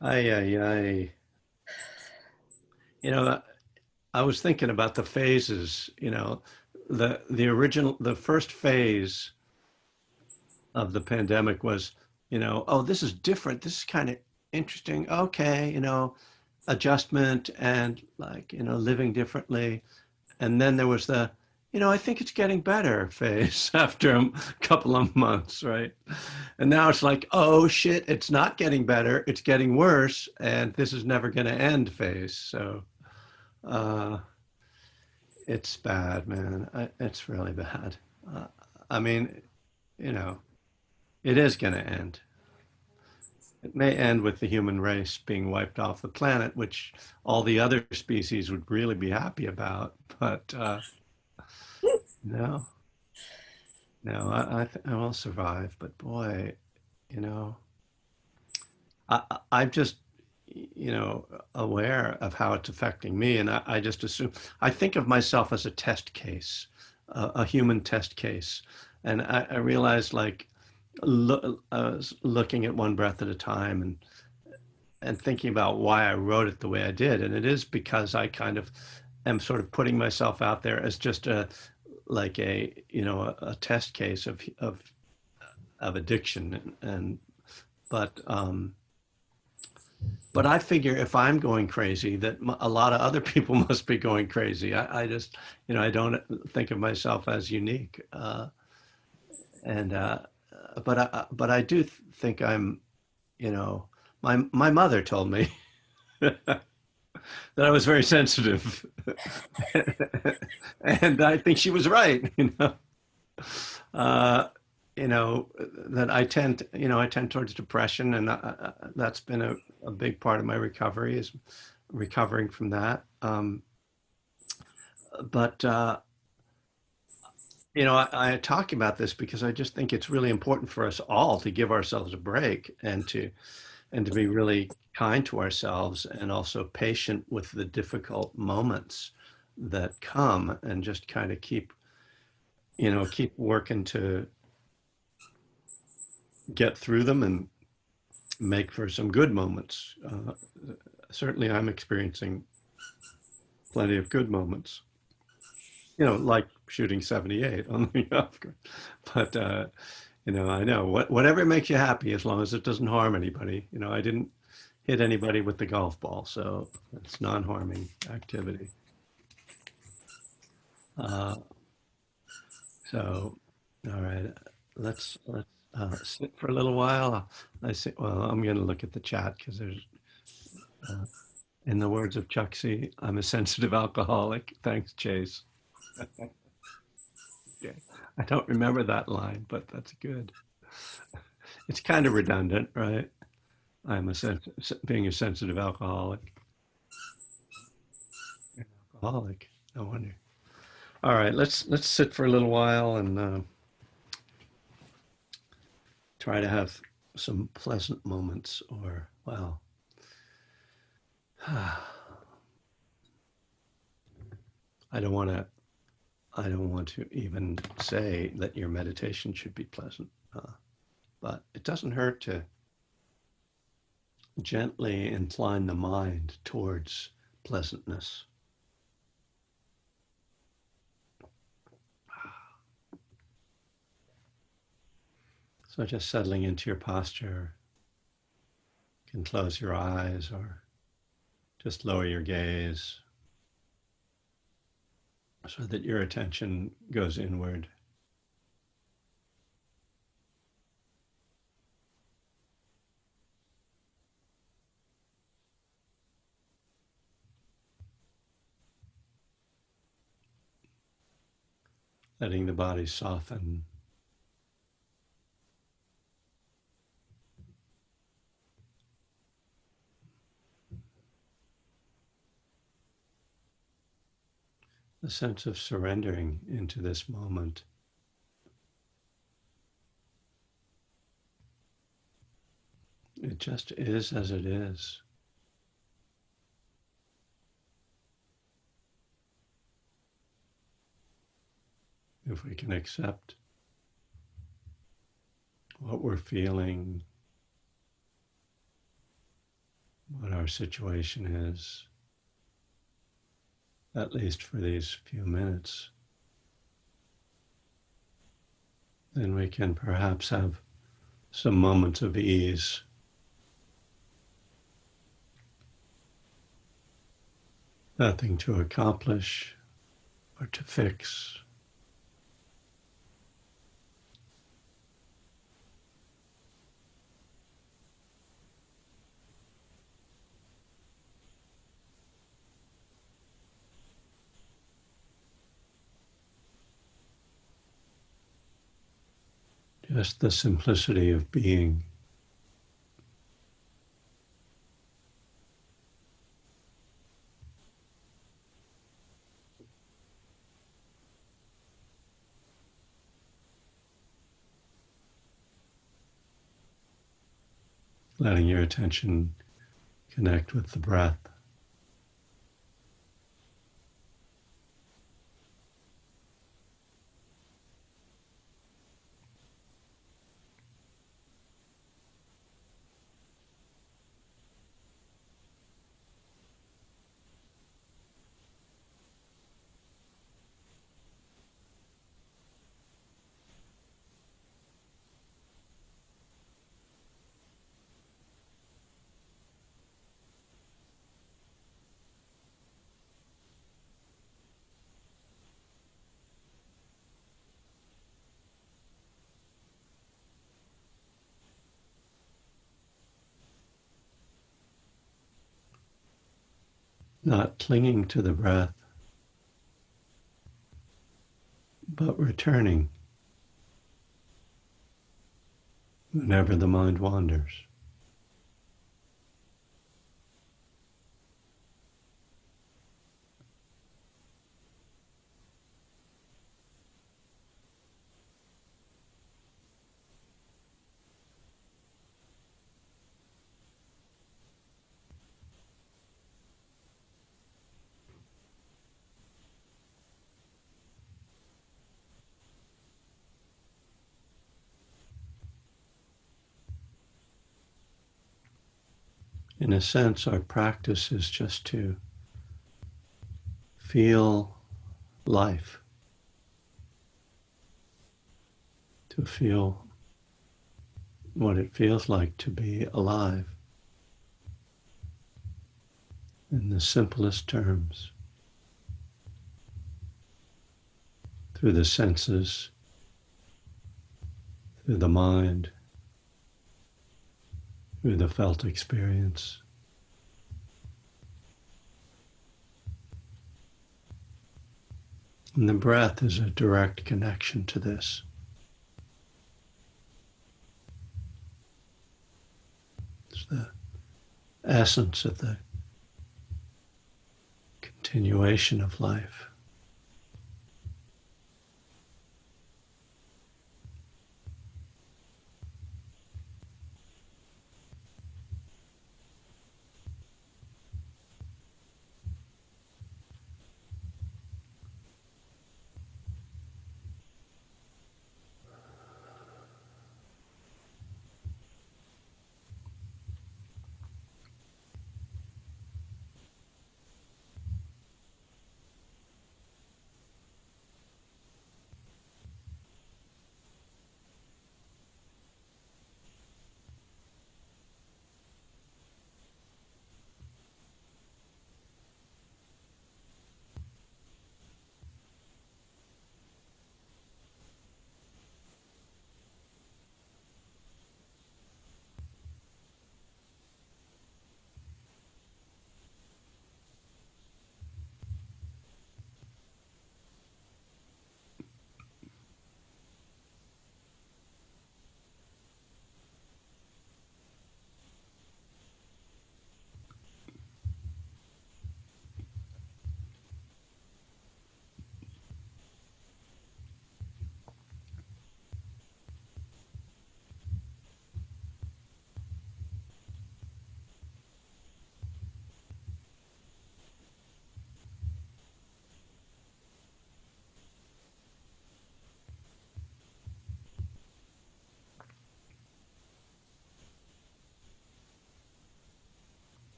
Ay, ay, ay. You know, I was thinking about the phases, the first phase of the pandemic was, oh, this is different. This is kind of interesting. Okay, adjustment and like, living differently. And then there was the, I think it's getting better phase after a couple of months, right? And now it's like, oh shit, it's not getting better, it's getting worse, and this is never going to end phase. So uh, it's bad, man. It's really bad. Uh, I mean, you know, it is going to end. It may end with the human race being wiped off the planet, which all the other species would really be happy about. But no, no, I will survive. But boy, you know, I'm just, aware of how it's affecting me, and I just assume I think of myself as a test case, a human test case, and I realized like I was looking at one breath at a time and thinking about why I wrote it the way I did, and it is because I kind of am sort of putting myself out there as just a like a test case of addiction and but but I figure if I'm going crazy, that a lot of other people must be going crazy. I just, I don't think of myself as unique. And but I do think I'm, you know, my mother told me that I was very sensitive, and I think she was right. Uh, that I tend towards depression, and that's been a big part of my recovery is recovering from that. But I talk about this because I just think it's really important for us all to give ourselves a break and to be really kind to ourselves and also patient with the difficult moments that come and just kind of keep working to get through them and make for some good moments. Certainly, I'm experiencing plenty of good moments. Like shooting 78 on the golf course. But I know whatever makes you happy, as long as it doesn't harm anybody. I didn't hit anybody with the golf ball, so it's non-harming activity. Uh, so, all right, let's sit for a little while. I see. Well, I'm going to look at the chat because uh, in the words of Chuck C, I'm a sensitive alcoholic. Thanks, Chase. Okay. I don't remember that line, but that's good. It's kind of redundant, right? Being a sensitive alcoholic. Alcoholic. No wonder. All right, let's sit for a little while and try to have some pleasant moments, or well, I don't want to. I don't want to even say that your meditation should be pleasant, but it doesn't hurt to gently incline the mind towards pleasantness. So just settling into your posture, you can close your eyes or just lower your gaze so that your attention goes inward. Letting the body soften. The sense of surrendering into this moment. It just is as it is. If we can accept what we're feeling, what our situation is, at least for these few minutes, then we can perhaps have some moments of ease. Nothing to accomplish or to fix. Just the simplicity of being. Letting your attention connect with the breath. Not clinging to the breath, but returning whenever the mind wanders. In a sense, our practice is just to feel life, to feel what it feels like to be alive in the simplest terms, through the senses, through the mind, through the felt experience. And the breath is a direct connection to this. It's the essence of the continuation of life.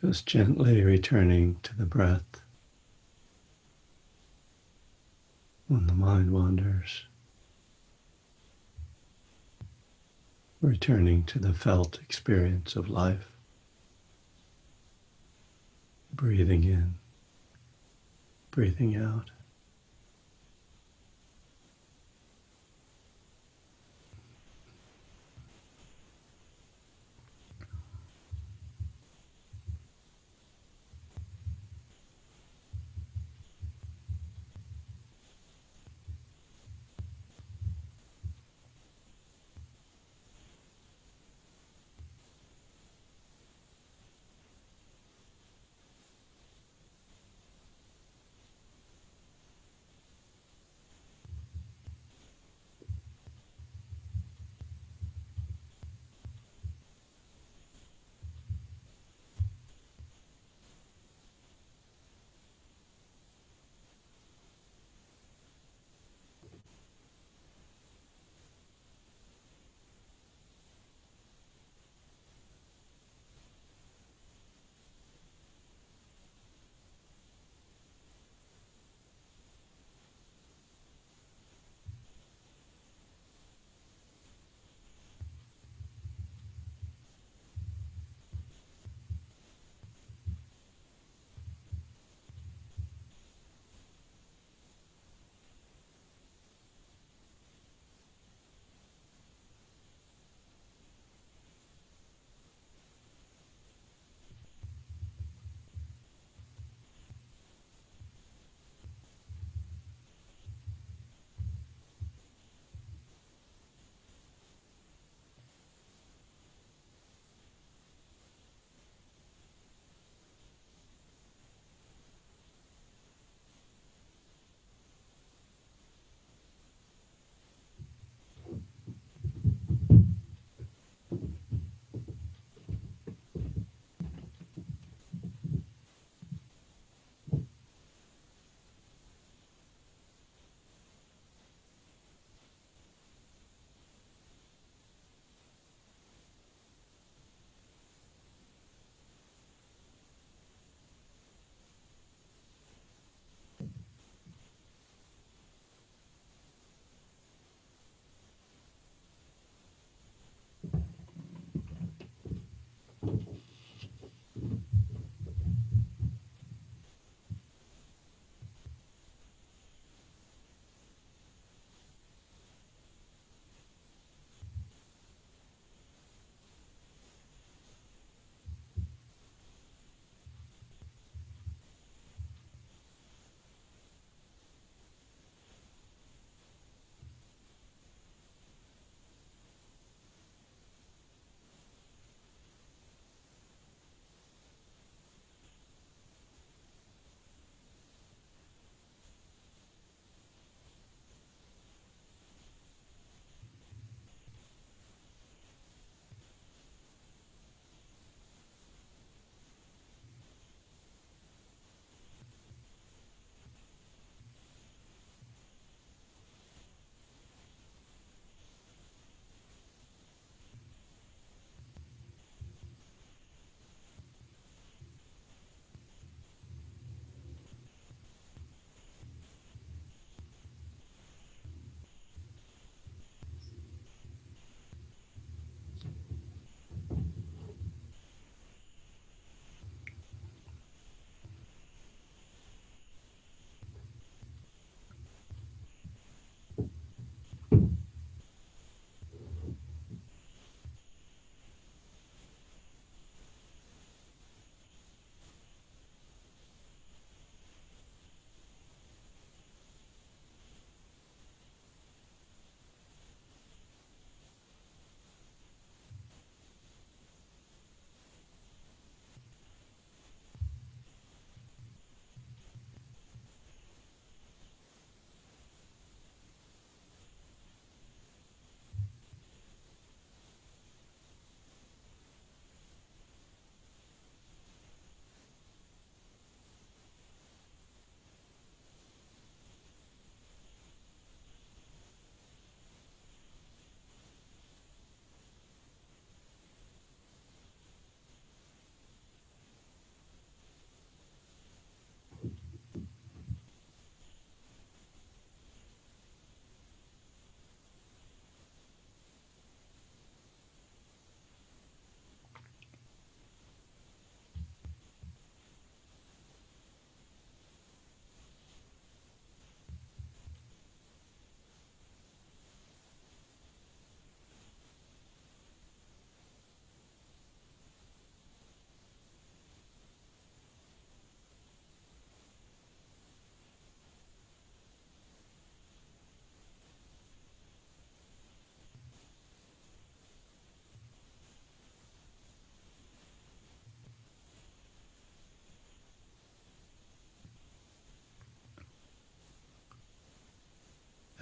Just gently returning to the breath when the mind wanders, returning to the felt experience of life, breathing in, breathing out.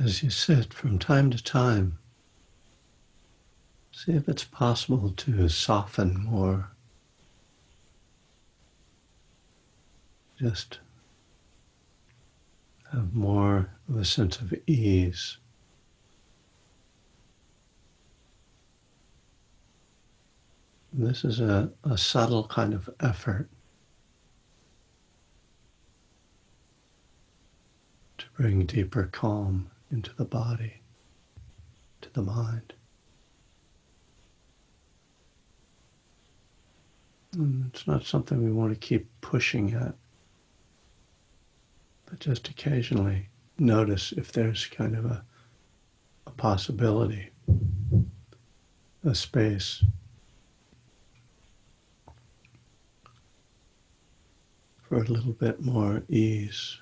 as you sit from time to time, see if it's possible to soften more, just have more of a sense of ease. This is a subtle kind of effort to bring deeper calm into the body, to the mind. And it's not something we want to keep pushing at, but just occasionally notice if there's kind of a possibility, a space for a little bit more ease.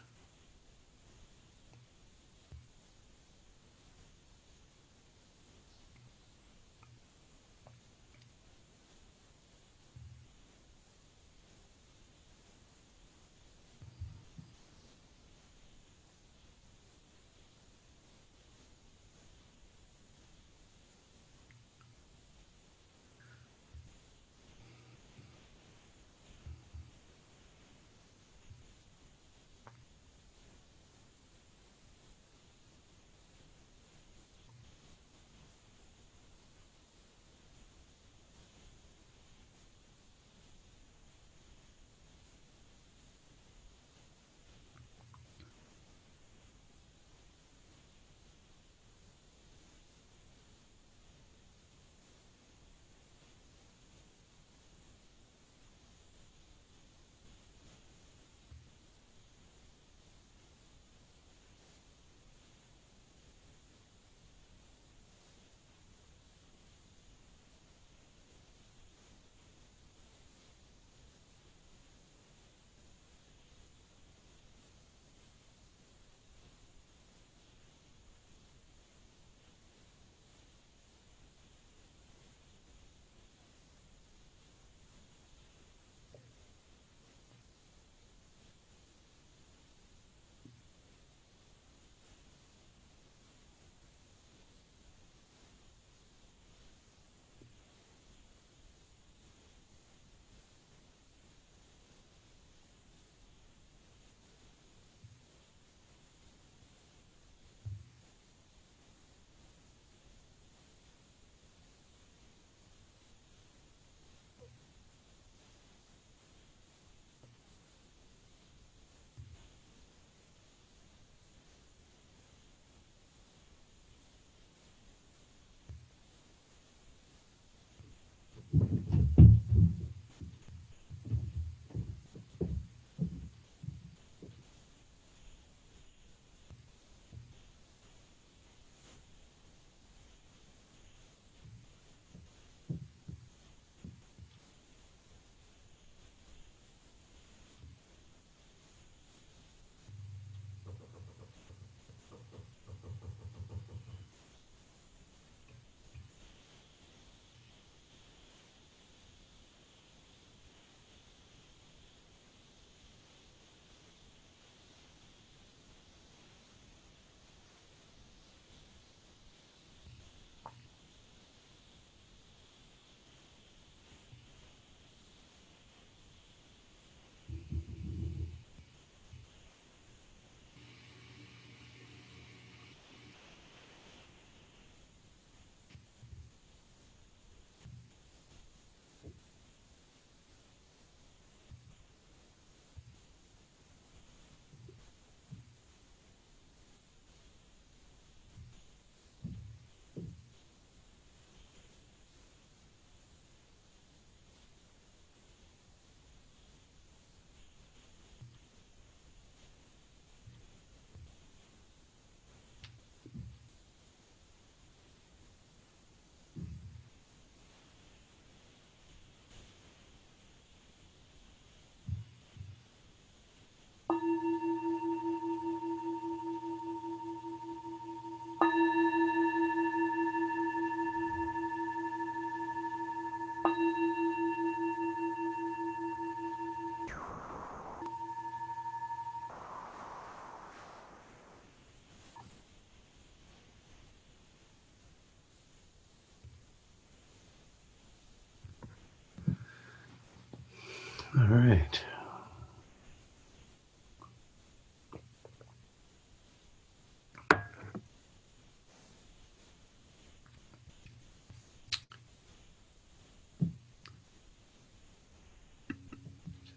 All right.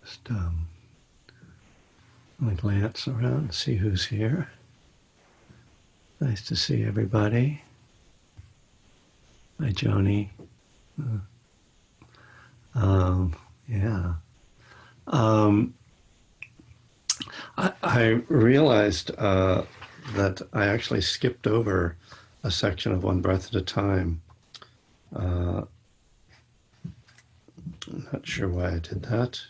Just I'm gonna glance around and see who's here. Nice to see everybody. Hi, Joni. Yeah. Um, I realized that I actually skipped over a section of One Breath at a Time. I'm not sure why I did that,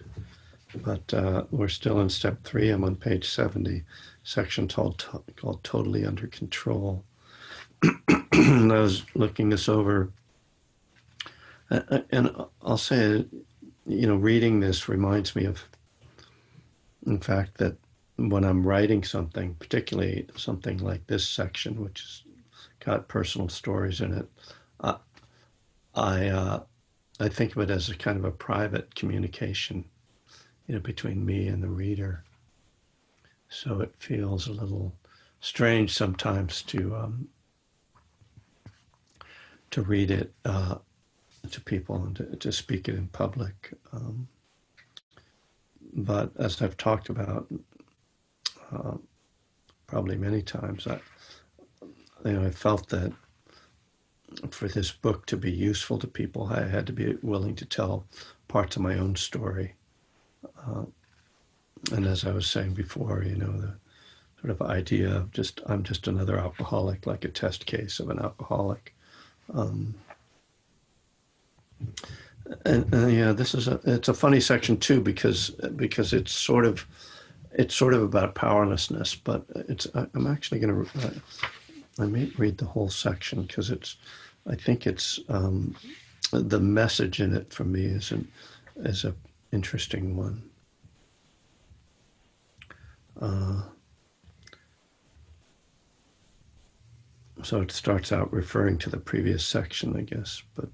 but we're still in step 3. I'm on page 70, section called Totally Under Control. And I was looking this over, and I'll say, reading this reminds me of, in fact, that when I'm writing something, particularly something like this section, which has got personal stories in it, uh, I think of it as a kind of a private communication, between me and the reader. So it feels a little strange sometimes to read it to people and to speak it in public. But as I've talked about probably many times, I felt that for this book to be useful to people, I had to be willing to tell parts of my own story. And as I was saying before, the sort of idea of I'm just another alcoholic, like a test case of an alcoholic. And yeah, it's a funny section too because it's sort of about powerlessness, but I'm actually going to I may read the whole section because I think it's the message in it for me is a interesting one. So it starts out referring to the previous section, I guess, but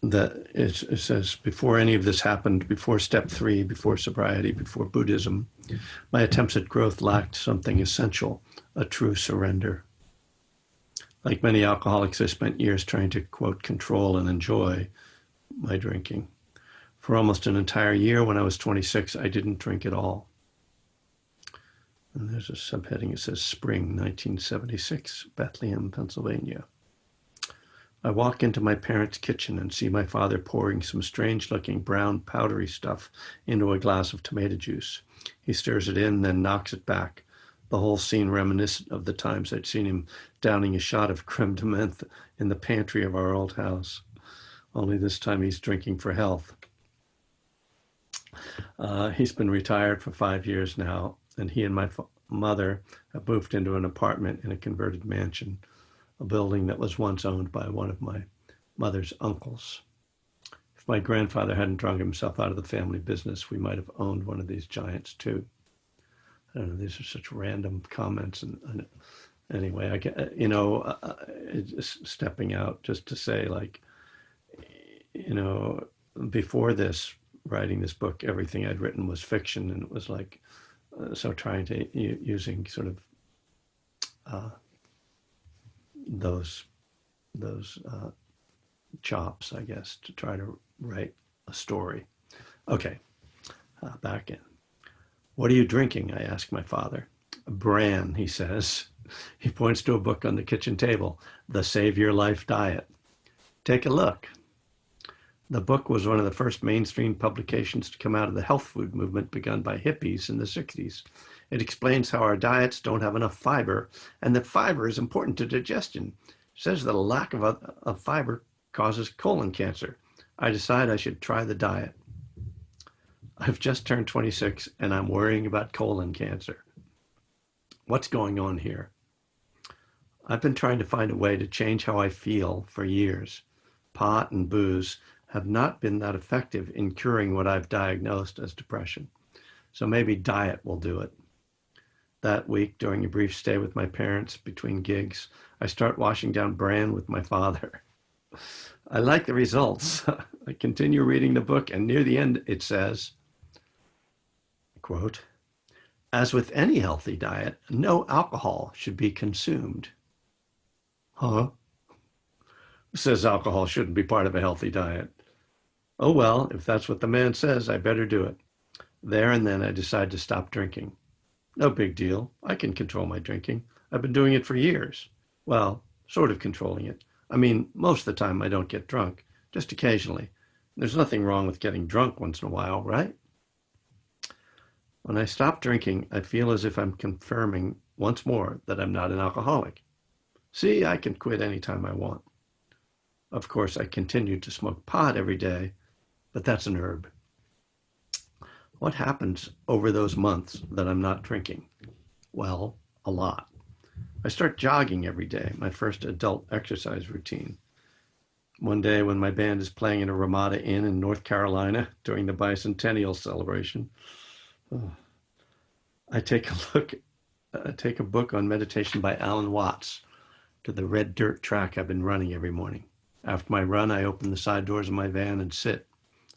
that it says, before any of this happened, before step 3, before sobriety, before Buddhism, my attempts at growth lacked something essential, a true surrender. Like many alcoholics, I spent years trying to, quote, control and enjoy my drinking. For almost an entire year when I was 26, I didn't drink at all. And there's a subheading, it says Spring 1976, Bethlehem, Pennsylvania. I walk into my parents' kitchen and see my father pouring some strange-looking brown powdery stuff into a glass of tomato juice. He stirs it in, then knocks it back. The whole scene reminiscent of the times I'd seen him downing a shot of creme de menthe in the pantry of our old house. Only this time he's drinking for health. He's been retired for 5 years now, and he and my mother have moved into an apartment in a converted mansion, a building that was once owned by one of my mother's uncles. If my grandfather hadn't drunk himself out of the family business, we might have owned one of these giants too. I don't know, these are such random comments. And anyway, I get, stepping out just to say, like, before this, writing this book, everything I'd written was fiction, and it was like, so trying to, using sort of those chops, I guess, to try to write a story. Okay, back in. What are you drinking? I ask my father. Bran, he says. He points to a book on the kitchen table, The Save Your Life Diet. Take a look. The book was one of the first mainstream publications to come out of the health food movement begun by hippies in the 60s. It explains how our diets don't have enough fiber and that fiber is important to digestion. It says that a lack of fiber causes colon cancer. I decide I should try the diet. I've just turned 26 and I'm worrying about colon cancer. What's going on here? I've been trying to find a way to change how I feel for years. Pot and booze have not been that effective in curing what I've diagnosed as depression. So maybe diet will do it. That week, during a brief stay with my parents between gigs, I start washing down bran with my father. I like the results. I continue reading the book, and near the end, it says, quote, as with any healthy diet, no alcohol should be consumed. Huh? Who says alcohol shouldn't be part of a healthy diet? Oh, well, if that's what the man says, I better do it. There and then I decide to stop drinking. No big deal. I can control my drinking. I've been doing it for years. Well, sort of controlling it. I mean, most of the time I don't get drunk, just occasionally. There's nothing wrong with getting drunk once in a while, right? When I stop drinking, I feel as if I'm confirming once more that I'm not an alcoholic. See, I can quit anytime I want. Of course, I continue to smoke pot every day, but that's an herb. What happens over those months that I'm not drinking? Well, a lot. I start jogging every day, my first adult exercise routine. One day when my band is playing in a Ramada Inn in North Carolina during the bicentennial celebration, I take a book on meditation by Alan Watts to the red dirt track I've been running every morning. After my run, I open the side doors of my van and sit.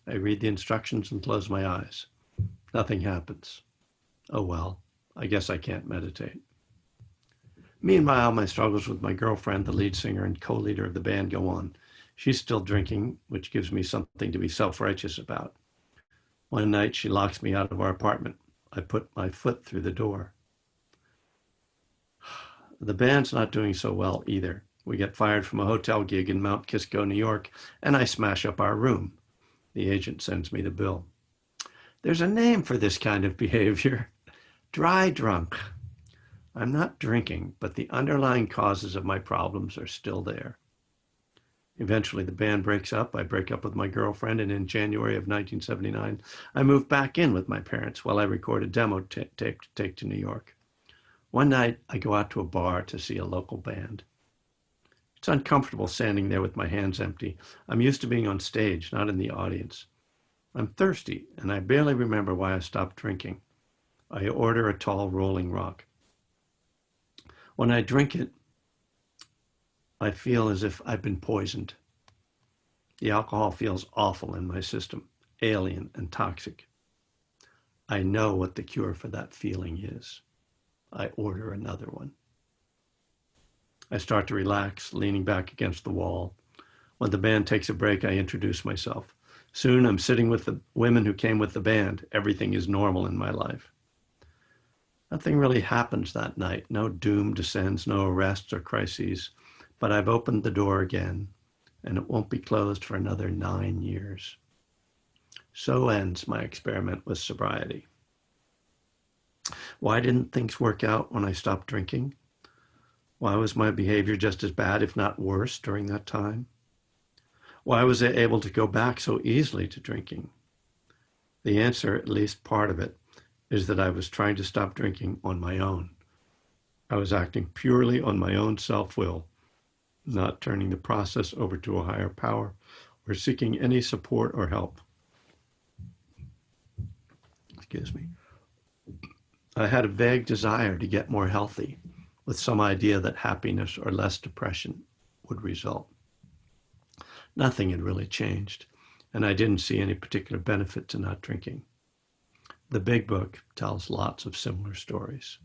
I read the instructions and close my eyes. Nothing happens. Oh well, I guess I can't meditate. Meanwhile, my struggles with my girlfriend, the lead singer and co-leader of the band, go on. She's still drinking, which gives me something to be self-righteous about. One night, she locks me out of our apartment. I put my foot through the door. The band's not doing so well either. We get fired from a hotel gig in Mount Kisco, New York, and I smash up our room. The agent sends me the bill. There's a name for this kind of behavior. Dry drunk. I'm not drinking, but the underlying causes of my problems are still there. Eventually, the band breaks up. I break up with my girlfriend, and in January of 1979, I move back in with my parents while I record a demo tape to take to New York. One night, I go out to a bar to see a local band. It's uncomfortable standing there with my hands empty. I'm used to being on stage, not in the audience. I'm thirsty, and I barely remember why I stopped drinking. I order a tall Rolling Rock. When I drink it, I feel as if I've been poisoned. The alcohol feels awful in my system, alien and toxic. I know what the cure for that feeling is. I order another one. I start to relax, leaning back against the wall. When the band takes a break, I introduce myself. Soon I'm sitting with the women who came with the band. Everything is normal in my life. Nothing really happens that night. No doom descends, no arrests or crises. But I've opened the door again, and it won't be closed for another 9 years. So ends my experiment with sobriety. Why didn't things work out when I stopped drinking? Why was my behavior just as bad, if not worse, during that time? Why was I able to go back so easily to drinking? The answer, at least part of it, is that I was trying to stop drinking on my own. I was acting purely on my own self-will, not turning the process over to a higher power or seeking any support or help. Excuse me. I had a vague desire to get more healthy, with some idea that happiness or less depression would result. Nothing had really changed, and I didn't see any particular benefit to not drinking. The Big Book tells lots of similar stories.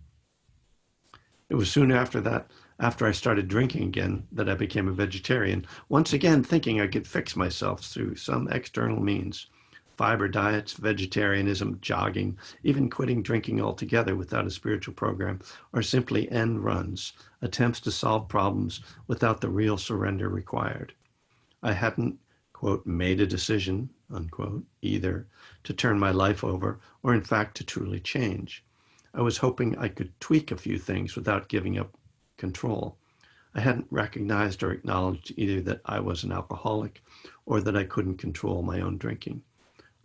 It was soon after that, after I started drinking again, that I became a vegetarian, once again thinking I could fix myself through some external means. Fiber diets, vegetarianism, jogging, even quitting drinking altogether without a spiritual program, or simply end runs, attempts to solve problems without the real surrender required. I hadn't, quote, made a decision, unquote, either to turn my life over or in fact to truly change. I was hoping I could tweak a few things without giving up control. I hadn't recognized or acknowledged either that I was an alcoholic or that I couldn't control my own drinking.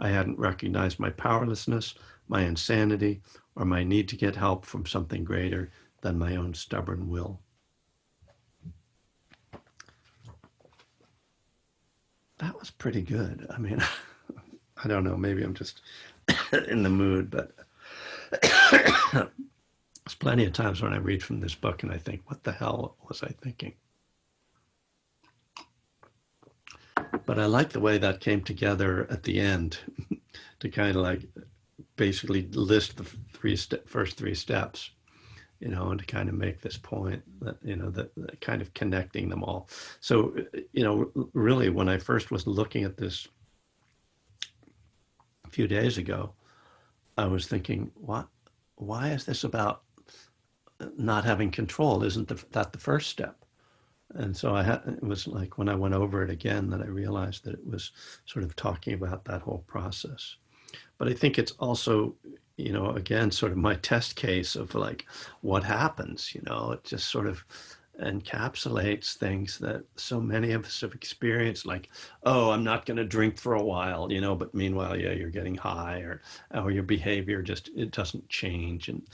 I hadn't recognized my powerlessness, my insanity, or my need to get help from something greater than my own stubborn will. That was pretty good. I mean, I don't know, maybe I'm just in the mood, but there's plenty of times when I read from this book and I think, what the hell was I thinking? But I like the way that came together at the end to kind of like basically list the first three steps, you know, and to kind of make this point that, you know, that kind of connecting them all. So, you know, really when I first was looking at this a few days ago, I was thinking, what, why is this about not having control? Isn't that the first step? And so it was like when I went over it again that I realized that it was sort of talking about that whole process. But I think it's also, you know, again, sort of my test case of like what happens, you know, it just sort of encapsulates things that so many of us have experienced, like, oh, I'm not going to drink for a while, you know, but meanwhile, yeah, you're getting high, or your behavior just, it doesn't change. And,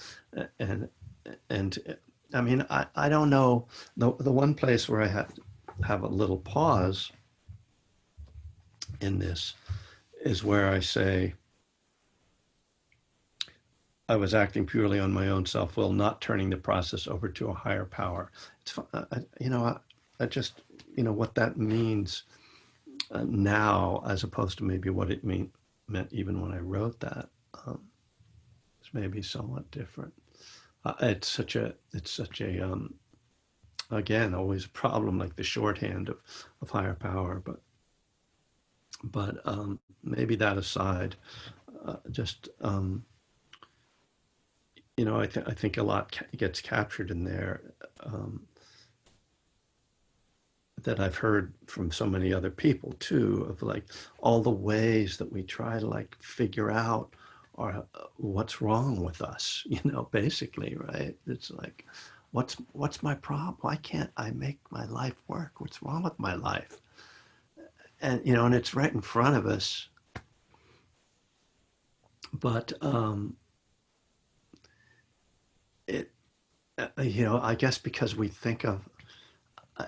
and I mean, I don't know, the one place where I have a little pause in this is where I say, I was acting purely on my own self-will, not turning the process over to a higher power. It's, you know, I just, you know, what that means now, as opposed to maybe what it meant even when I wrote that, is maybe somewhat different. It's such a, again, always a problem, like the shorthand of higher power, but maybe that aside, just, you know, I think a lot gets captured in there, that I've heard from so many other people too, of like all the ways that we try to like figure out what's wrong with us, you know, basically, right? It's like, what's my problem? Why can't I make my life work? What's wrong with my life? And, you know, and it's right in front of us. But it, you know, I guess because we think of,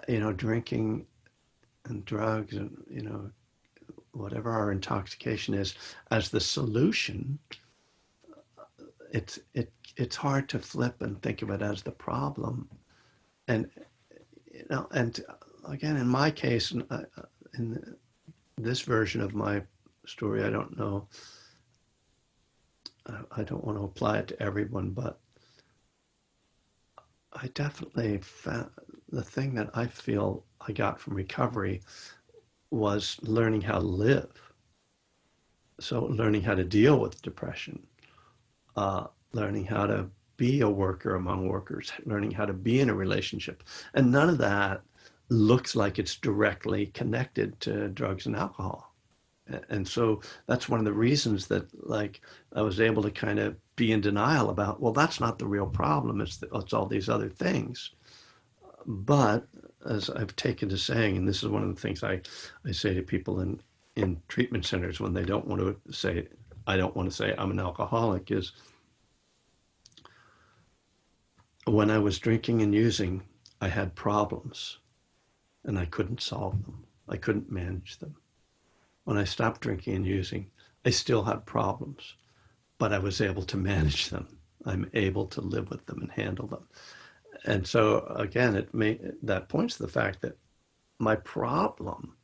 you know, drinking and drugs and, you know, whatever our intoxication is as the solution, it's hard to flip and think of it as the problem. And, you know, and again, in my case, in this version of my story, I don't know, I don't want to apply it to everyone, but I definitely found the thing that I feel I got from recovery was learning how to live. So learning how to deal with depression, learning how to be a worker among workers, learning how to be in a relationship. And none of that looks like it's directly connected to drugs and alcohol. And so that's one of the reasons that like I was able to kind of be in denial about, well, that's not the real problem. It's all these other things. But as I've taken to saying, and this is one of the things I say to people in treatment centers when they don't want to say, I don't want to say I'm an alcoholic, is when I was drinking and using, I had problems and I couldn't solve them. I couldn't manage them. When I stopped drinking and using, I still had problems, but I was able to manage them. I'm able to live with them and handle them. And so again, that points to the fact that my problem,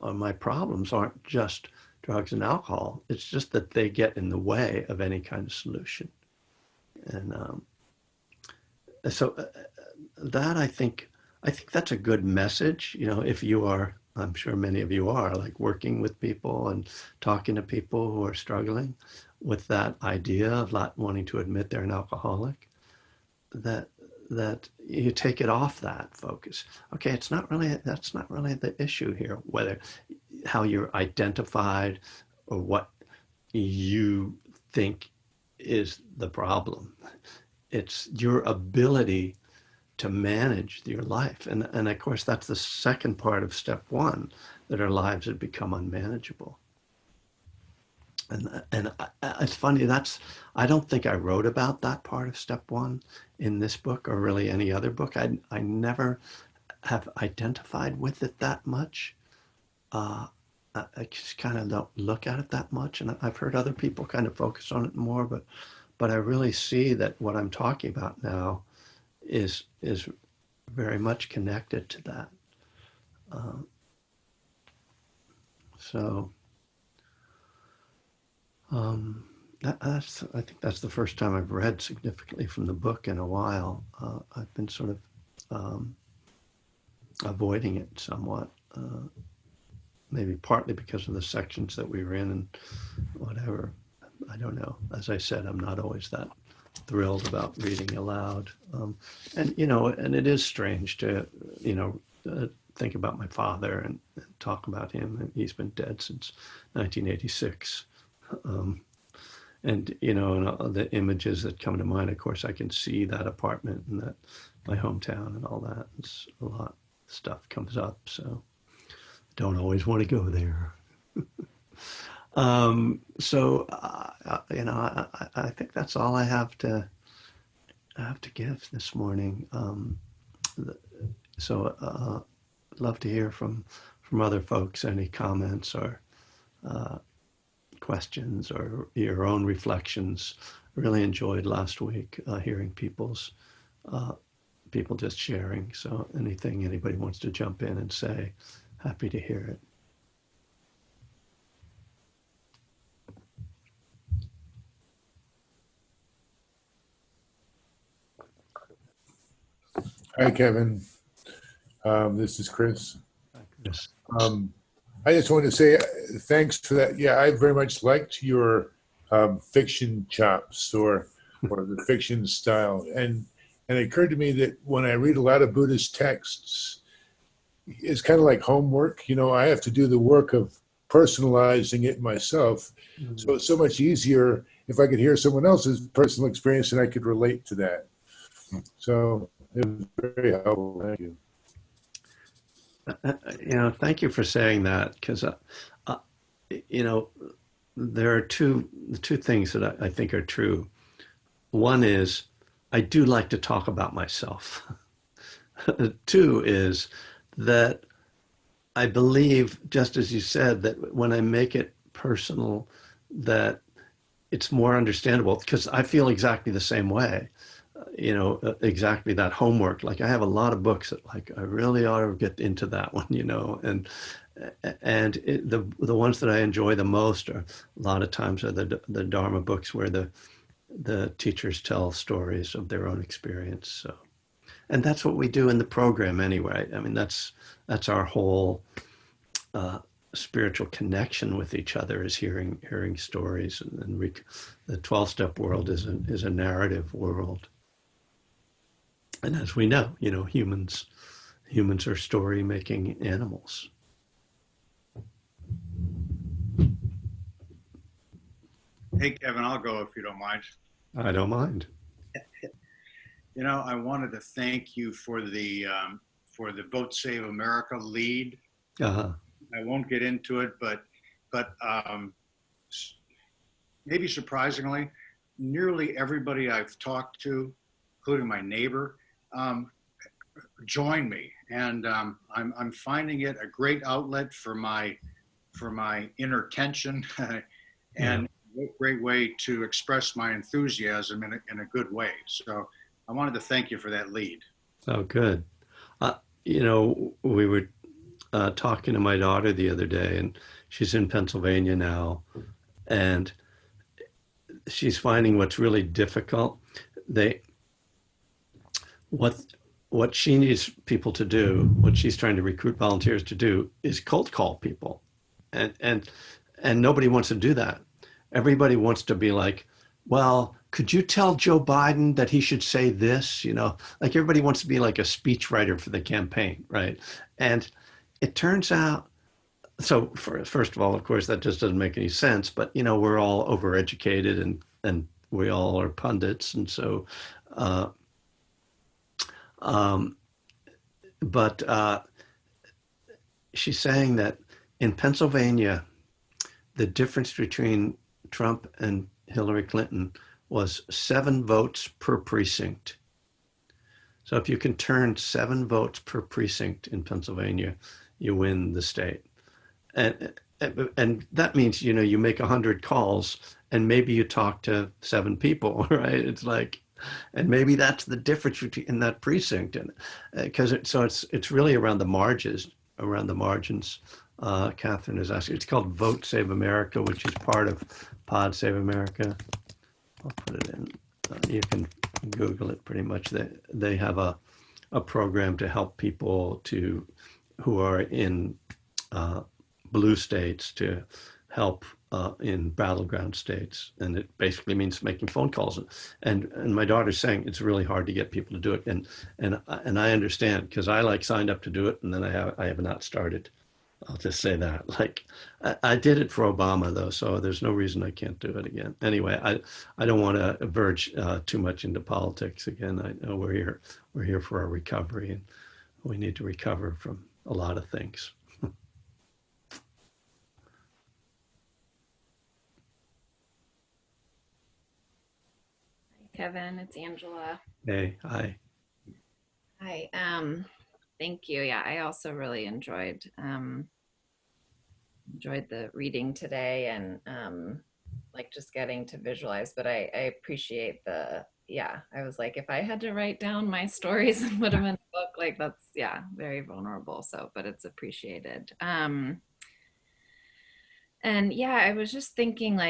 my problems aren't just drugs and alcohol. It's just that they get in the way of any kind of solution. And so that I think that's a good message. You know, if you are, I'm sure many of you are, like working with people and talking to people who are struggling with that idea of not wanting to admit they're an alcoholic, that you take it off that focus. Okay, that's not really the issue here, whether how you're identified or what you think is the problem. It's your ability to manage your life. And of course, that's the second part of step one, that our lives had become unmanageable. And it's funny, I don't think I wrote about that part of step one in this book or really any other book. I never have identified with it that much. I just kind of don't look at it that much. And I've heard other people kind of focus on it more, but I really see that what I'm talking about now is very much connected to that. So I think that's the first time I've read significantly from the book in a while. I've been sort of um, avoiding it somewhat, maybe partly because of the sections that we were in and whatever. I don't know. As I said, I'm not always that thrilled about reading aloud. And, and it is strange to, think about my father and talk about him. And he's been dead since 1986. And, and all the images that come to mind, of course, I can see that apartment and that my hometown and all that. It's a lot of stuff comes up. So don't always want to go there. I think that's all I have to give this morning. I'd love to hear from other folks, any comments or questions or your own reflections. Really enjoyed last week hearing people just sharing. So anything anybody wants to jump in and say, happy to hear it. Hi, Kevin. This is Chris. Hi, Chris. I just wanted to say thanks for that. Yeah, I very much liked your fiction chops or the fiction style. And it occurred to me that when I read a lot of Buddhist texts, it's kind of like homework. I have to do the work of personalizing it myself. Mm-hmm. So it's so much easier if I could hear someone else's personal experience and I could relate to that. So it was very helpful. Thank you. Thank you for saying that, because, there are two things that I think are true. One is I do like to talk about myself. Two is that I believe, just as you said, that when I make it personal, that it's more understandable, because I feel exactly the same way. Exactly that homework. Like I have a lot of books that I really ought to get into that one, and the ones that I enjoy the most are a lot of times are the Dharma books where the teachers tell stories of their own experience. So, and that's what we do in the program anyway. I mean, that's our whole spiritual connection with each other, is hearing stories, and the 12-step world is a narrative world. And as we know, humans are story-making animals. Hey, Kevin, I'll go if you don't mind. I don't mind. I wanted to thank you for the Boat Save America lead. Uh-huh. I won't get into it, but maybe surprisingly, nearly everybody I've talked to, including my neighbor, join me, and I'm finding it a great outlet for my inner tension, and a great way to express my enthusiasm in a good way. So I wanted to thank you for that lead. Oh, good. We were talking to my daughter the other day, and she's in Pennsylvania now, and she's finding what's really difficult. What she needs people to do, what she's trying to recruit volunteers to do, is cold call people, and nobody wants to do that. Everybody wants to be like, well, could you tell Joe Biden that he should say this? Like everybody wants to be like a speechwriter for the campaign, right? And it turns out, so first of all, of course, that just doesn't make any sense. But we're all overeducated, and we all are pundits, and so. But she's saying that in Pennsylvania, the difference between Trump and Hillary Clinton was 7 votes per precinct. So if you can turn 7 votes per precinct in Pennsylvania, you win the state. And that means, you make 100 calls and maybe you talk to 7 people, right? It's like, and maybe that's the difference between in that precinct, and because it's really around the margins Catherine is asking. It's called Vote Save America, which is part of Pod Save America. I'll put it in. You can Google it pretty much. They have a program to help people who are in blue states to help in battleground states, and it basically means making phone calls. And my daughter's saying it's really hard to get people to do it, and I understand, because I signed up to do it, and then I have not started. I'll just say that. I did it for Obama though, so there's no reason I can't do it again. Anyway, I don't want to verge too much into politics again. I know we're here for a recovery, and we need to recover from a lot of things. Kevin, it's Angela. Hey, hi. Hi. Thank you. Yeah, I also really enjoyed the reading today, and just getting to visualize. But I appreciate I was like, if I had to write down my stories and put them in a book, that's very vulnerable. So, but it's appreciated. And I was just thinking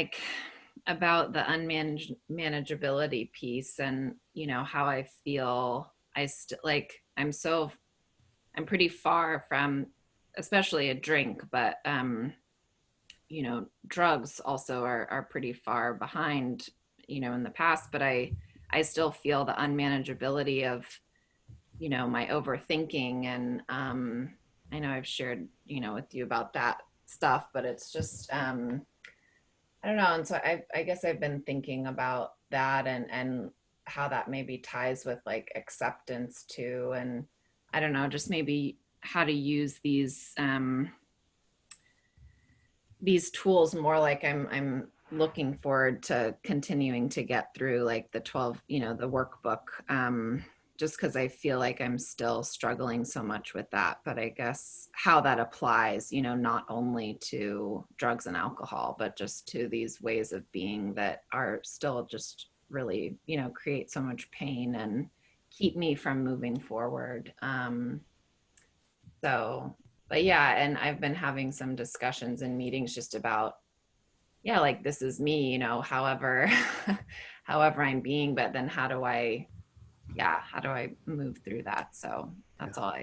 about the unmanageability piece, and how I feel I'm pretty far from, especially a drink, but drugs also are pretty far behind, in the past. But I still feel the unmanageability of my overthinking, and I know I've shared with you about that stuff, but it's just I don't know. And so I guess I've been thinking about that, and how that maybe ties with acceptance too, and I don't know, just maybe how to use these tools more. I'm looking forward to continuing to get through the 12, the workbook, just because I feel like I'm still struggling so much with that. But I guess how that applies, not only to drugs and alcohol, but just to these ways of being that are still just really, create so much pain and keep me from moving forward. And I've been having some discussions in meetings just about, this is me, however, however I'm being, but then how do I move through that? So that's all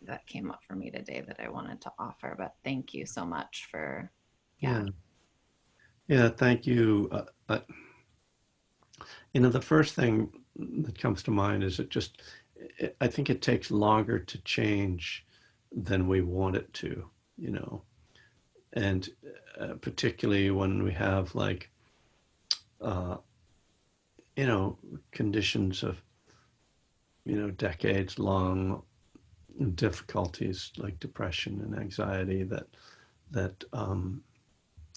that came up for me today that I wanted to offer. But thank you so much for, Yeah, thank you. The first thing that comes to mind is I think it takes longer to change than we want it to, and particularly when we have conditions of, decades long difficulties like depression and anxiety that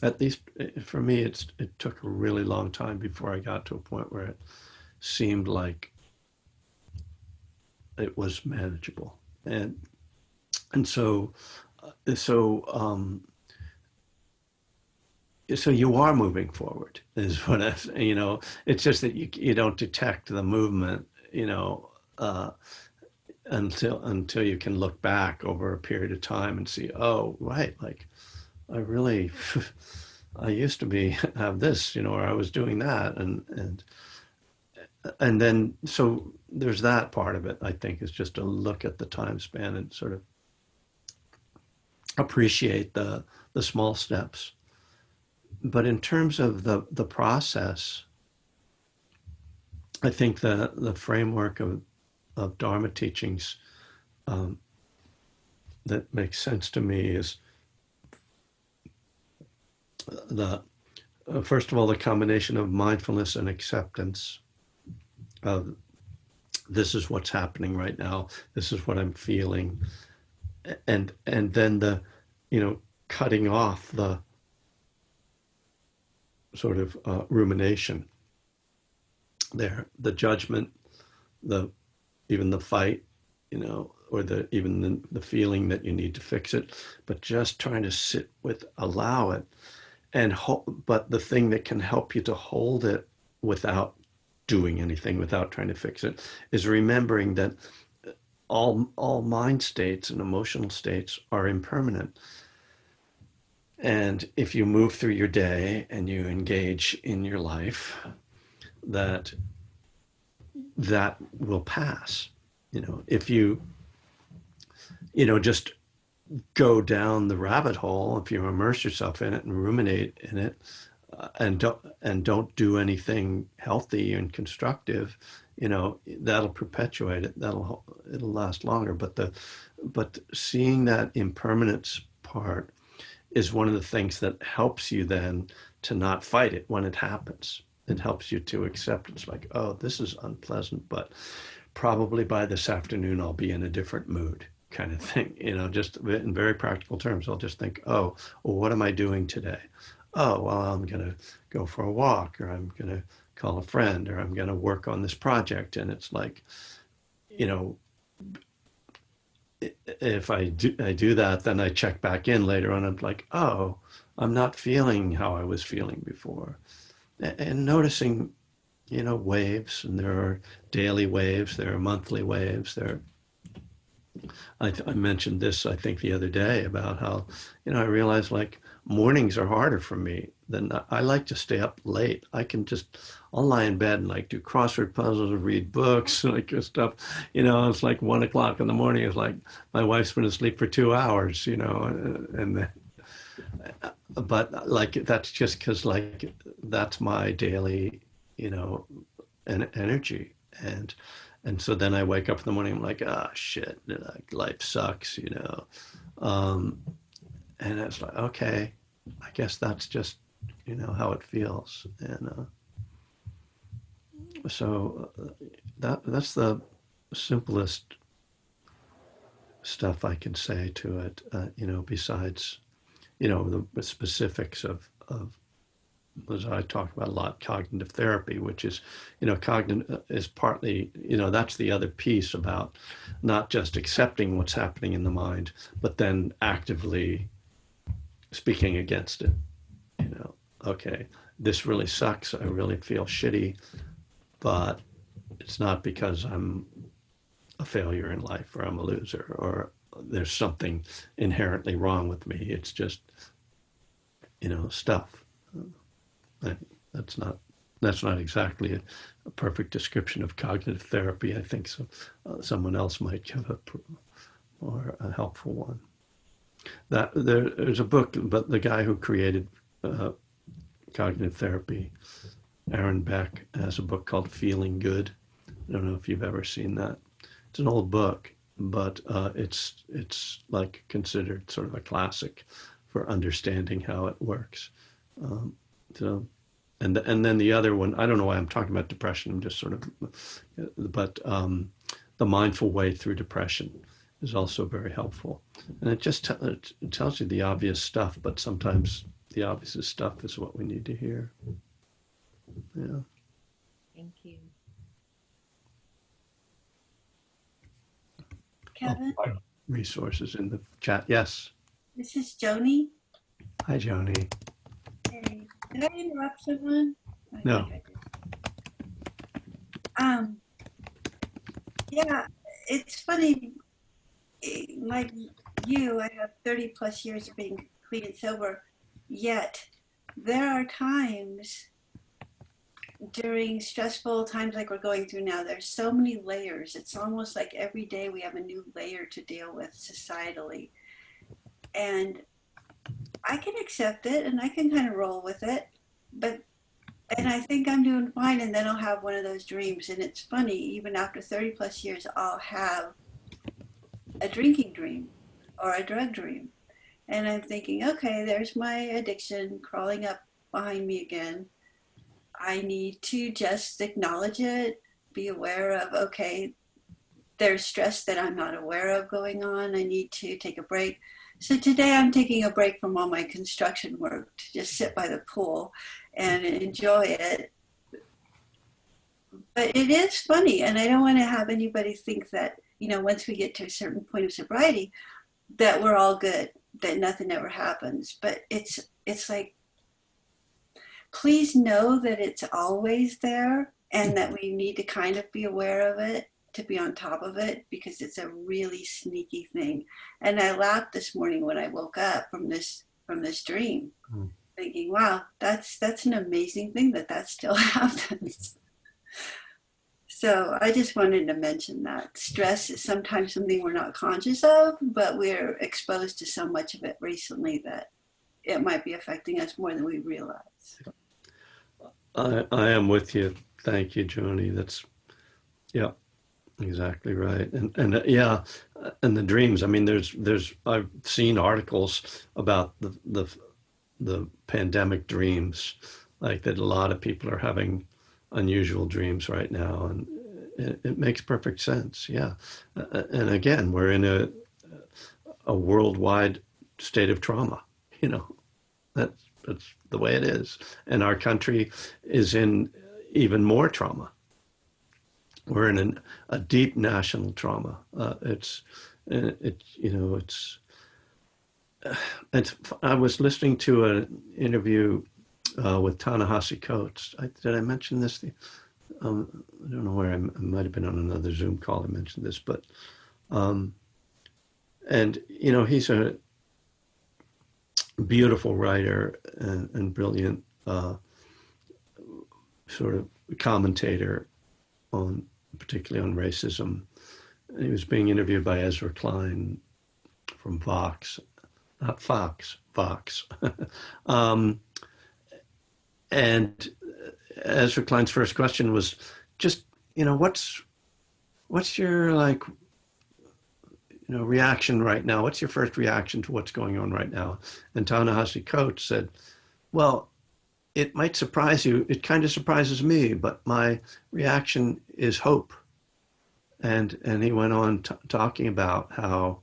at least for me, it took a really long time before I got to a point where it seemed like it was manageable. And so you are moving forward, is what it's just that you don't detect the movement, until you can look back over a period of time and see, oh, right, I really, I used to have this, or I was doing that. And then, so there's that part of it, I think, is just to look at the time span and sort of appreciate the small steps. But in terms of the process, I think the framework of Dharma teachings that makes sense to me is first of all, the combination of mindfulness and acceptance of this is what's happening right now, this is what I'm feeling, and then the cutting off the sort of rumination there, the judgment, even the fight, or even the feeling that you need to fix it, but just trying to sit with, allow it, and but the thing that can help you to hold it without doing anything, without trying to fix it, is remembering that all mind states and emotional states are impermanent. And if you move through your day and you engage in your life, that that will pass. If just go down the rabbit hole, if you immerse yourself in it and ruminate in it, and don't do anything healthy and constructive, that'll perpetuate it. It'll last longer. But seeing that impermanence part is one of the things that helps you then to not fight it when it happens. It helps you to accept it's like, oh, this is unpleasant, but probably by this afternoon I'll be in a different mood, kind of thing. Just in very practical terms, I'll just think, oh, well, what am I doing today? Oh, well, I'm going to go for a walk, or I'm going to call a friend, or I'm going to work on this project. And it's like, if I do that, then I check back in later on. I'm like, oh, I'm not feeling how I was feeling before. And noticing, waves, and there are daily waves, there are monthly waves, I mentioned this, I think, the other day about how, I realized like mornings are harder for me than I like to stay up late. I'll lie in bed and like do crossword puzzles or read books, like stuff. It's like 1 o'clock in the morning. It's like my wife's been asleep for 2 hours, but like that's just because like that's my daily, energy. And so then I wake up in the morning, I'm like, ah, shit, like life sucks, and it's like, okay, I guess that's just, how it feels. And so that's the simplest stuff I can say to it, besides, the specifics of, as I talk about a lot, cognitive therapy, which is, cognitive is partly, that's the other piece about not just accepting what's happening in the mind, but then actively speaking against it. Okay, this really sucks. I really feel shitty, but it's not because I'm a failure in life or I'm a loser or there's something inherently wrong with me. It's just, stuff. That's not exactly a perfect description of cognitive therapy. I think so. Someone else might give a more helpful one. There's a book, but the guy who created cognitive therapy, Aaron Beck, has a book called Feeling Good. I don't know if you've ever seen that. It's an old book, but it's like considered sort of a classic for understanding how it works. So, and then the other one, I don't know why I'm talking about depression. I'm just sort of, but The Mindful Way Through Depression is also very helpful. And it just it tells you the obvious stuff, but sometimes the obvious stuff is what we need to hear. Yeah. Thank you. Kevin, Resources in the chat. Yes. this is Joni. Hi, Joni. Hey, did I interrupt someone? I No. think I did. Yeah, it's funny. Like you, I have 30 plus years of being clean and sober, yet there are times during stressful times like we're going through now, there's so many layers. It's almost like every day we have a new layer to deal with societally. And I can accept it and I can kind of roll with it, and I think I'm doing fine. And then I'll have one of those dreams. And it's funny, even after 30 plus years, I'll have a drinking dream or a drug dream. And I'm thinking, okay, there's my addiction crawling up behind me again. I need to just acknowledge it, be aware of, okay, there's stress that I'm not aware of going on. I need to take a break. So today I'm taking a break from all my construction work to just sit by the pool and enjoy it. But it is funny, and I don't want to have anybody think that, once we get to a certain point of sobriety, that we're all good, that nothing ever happens. But it's like, please know that it's always there and that we need to kind of be aware of it, to be on top of it, because it's a really sneaky thing. And I laughed this morning when I woke up from this from this dream, Mm. thinking, wow, that's an amazing thing that still happens. So I just wanted to mention that stress is sometimes something we're not conscious of, but we're exposed to so much of it recently that it might be affecting us more than we realize. I am with you. Thank you, Joni. That's, yeah, exactly right. Yeah, and the dreams. I mean, I've seen articles about the pandemic dreams, like that a lot of people are having unusual dreams right now, and it makes perfect sense. Yeah, and again, we're in a worldwide state of trauma. You know, that's the way it is, and our country is in even more trauma. We're in a deep national trauma. It's I was listening to an interview with Ta-Nehisi Coates. Did I mention this? I don't know where I might have been on another Zoom call. I mentioned this, but and he's a beautiful writer and brilliant sort of commentator on, particularly on racism. And he was being interviewed by Ezra Klein from Vox, not Fox, Vox. And Ezra Klein's first question was just, what's your reaction right now? What's your first reaction to what's going on right now? And Ta-Nehisi Coates said, well, it might surprise you. It kind of surprises me, but my reaction is hope. And he went on talking about how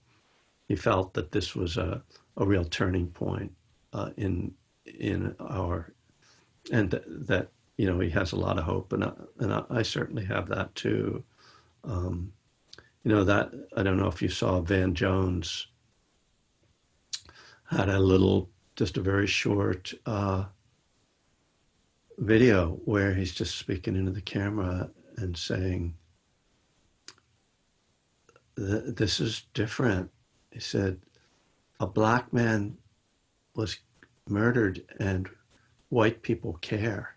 he felt that this was a real turning point in our, and that he has a lot of hope, and I certainly have that too. That I don't know if you saw Van Jones had just a very short video where he's just speaking into the camera and saying, this is different. He said, a black man was murdered and white people care.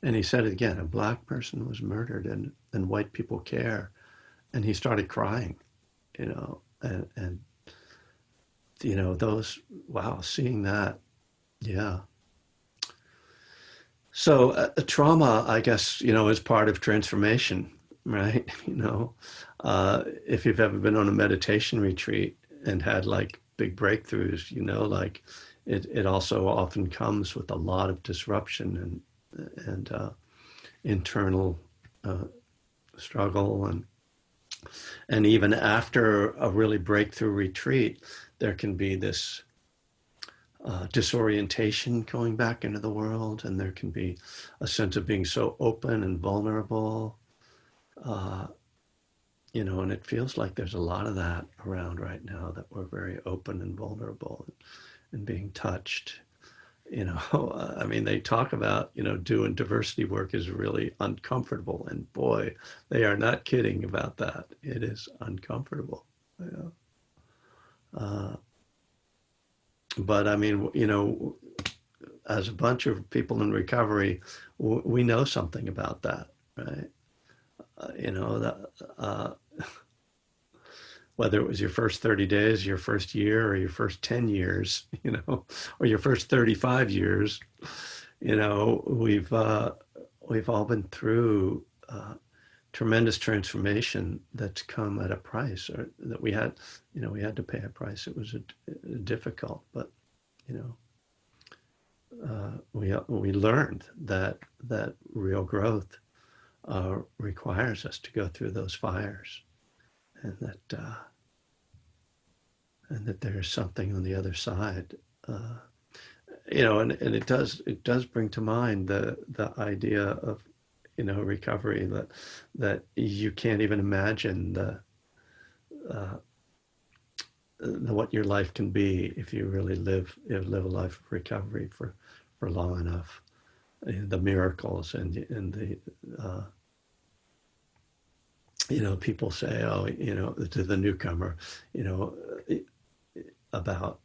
And he said it again, a black person was murdered and white people care. And he started crying, and seeing that, yeah. So trauma, I guess, is part of transformation, right? If you've ever been on a meditation retreat and had like big breakthroughs, like it also often comes with a lot of disruption and internal struggle, and even after a really breakthrough retreat, there can be this disorientation going back into the world, and there can be a sense of being so open and vulnerable, and it feels like there's a lot of that around right now, that we're very open and vulnerable and being touched. I mean, they talk about, doing diversity work is really uncomfortable, and boy, they are not kidding about that. It is uncomfortable. But I mean, as a bunch of people in recovery, we know something about that, right? Whether it was your first 30 days, your first year, or your first 10 years, or your first 35 years, we've all been through tremendous transformation that's come at a price, or that we had to pay a price. It was difficult, but we learned that real growth requires us to go through those fires, and that there's something on the other side, and it does bring to mind the idea of recovery, that you can't even imagine the what your life can be if you really live a life of recovery for long enough. The miracles and the people say, to the newcomer, about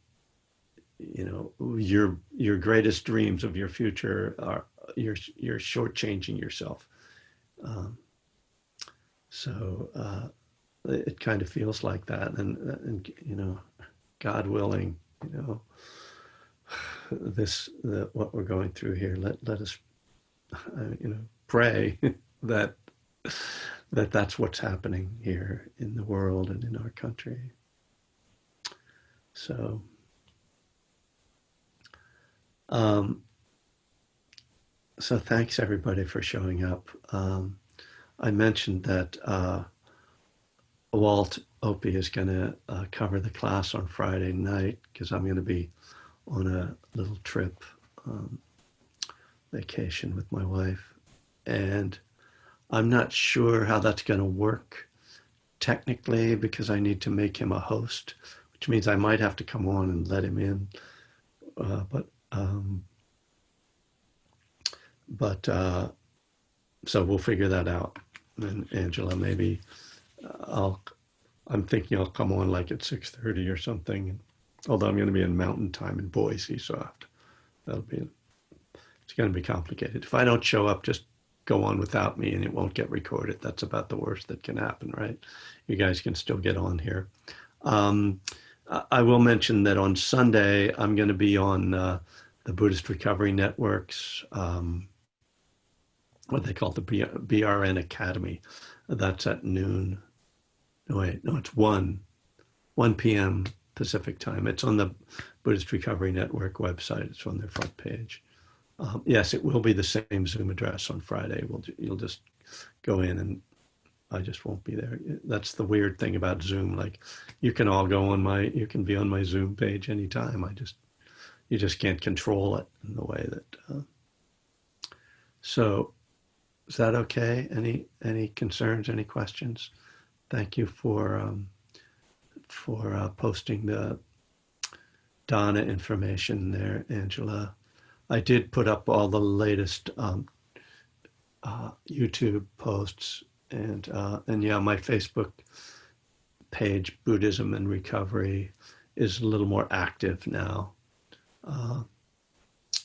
you know, your greatest dreams of your future are you're shortchanging yourself. Um, so it kind of feels like that, and you know, God willing, you know, what we're going through here. Let us, you know, pray that that's what's happening here in the world and in our country. So, um, so thanks everybody for showing up. I mentioned that Walt Opie is going to cover the class on Friday night because I'm going to be on a little trip, vacation with my wife, and I'm not sure how that's going to work technically because I need to make him a host, which means I might have to come on and let him in. But so we'll figure that out. And Angela, maybe I'm thinking I'll come on like at 6:30 or something. Although I'm going to be in Mountain Time in Boise, so it's going to be complicated. If I don't show up, just go on without me and it won't get recorded. That's about the worst that can happen, right? You guys can still get on here. I will mention that on Sunday, I'm going to be on the Buddhist Recovery Network's, what they call the BRN Academy. That's at noon. No, wait, no, it's 1 p.m. Pacific time. It's on the Buddhist Recovery Network website. It's on their front page. Yes, it will be the same Zoom address on Friday. You'll just go in and I just won't be there. That's the weird thing about Zoom. Like you can all go on you can be on my Zoom page anytime. You just can't control it in the way that, so is that okay? Any concerns, any questions? Thank you for posting the Donna information there, Angela. I did put up all the latest YouTube posts and yeah, my Facebook page, Buddhism and Recovery, is a little more active now.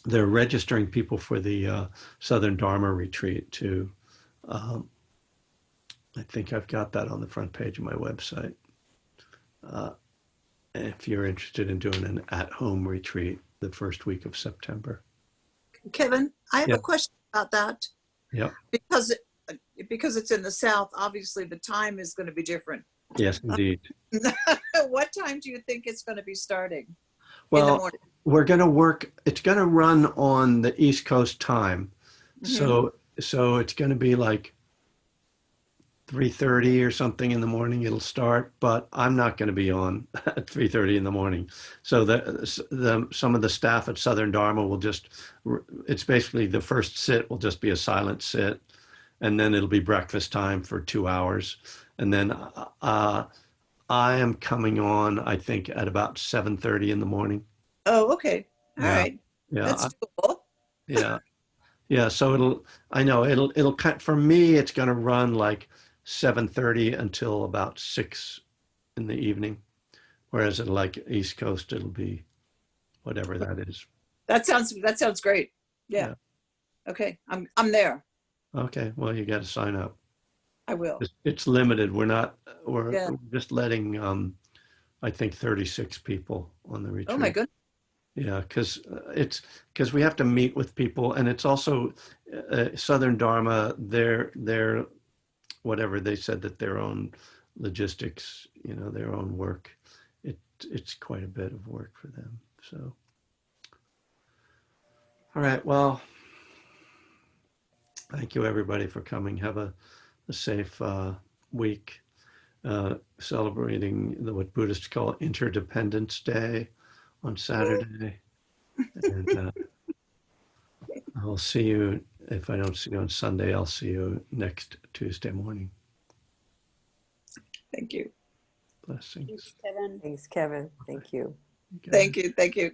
They're registering people for the Southern Dharma retreat too. I think I've got that on the front page of my website. If you're interested in doing an at-home retreat the first week of September. Kevin, I have Yeah. a question about that. Yeah. Because it's in the South, obviously the time is going to be different. Yes, indeed. What time do you think it's going to be starting? In the Well, morning? we're going to work. It's going to run on the East Coast time, so it's going to be like 3:30 or something in the morning. It'll start, but I'm not going to be on at 3:30 in the morning. So some of the staff at Southern Dharma will just. It's basically the first sit will just be a silent sit, and then it'll be breakfast time for 2 hours, and then I am coming on. I think at about 7:30 in the morning. Oh, okay. All Yeah. right. Yeah. That's doable. Yeah. Yeah. So it'll cut for me. It's going to run like 7:30 until about 6 in the evening. Whereas at like East Coast, it'll be whatever that is. That sounds great. Yeah. Okay. I'm there. Okay. Well, you got to sign up. I will. It's limited. We're Yeah. just letting, I think 36 people on the retreat. Oh my goodness. Yeah, because we have to meet with people, and it's also Southern Dharma. Their whatever they said that their own logistics, their own work. It's quite a bit of work for them. So, all right. Well, thank you everybody for coming. Have a safe week. Celebrating what Buddhists call Interdependence Day on Saturday. And I'll see you, if I don't see you on Sunday, I'll see you next Tuesday morning. Thank you. Blessings. Thanks, Kevin. Thanks, Kevin. Thank you. Okay. Thank you. Thank you.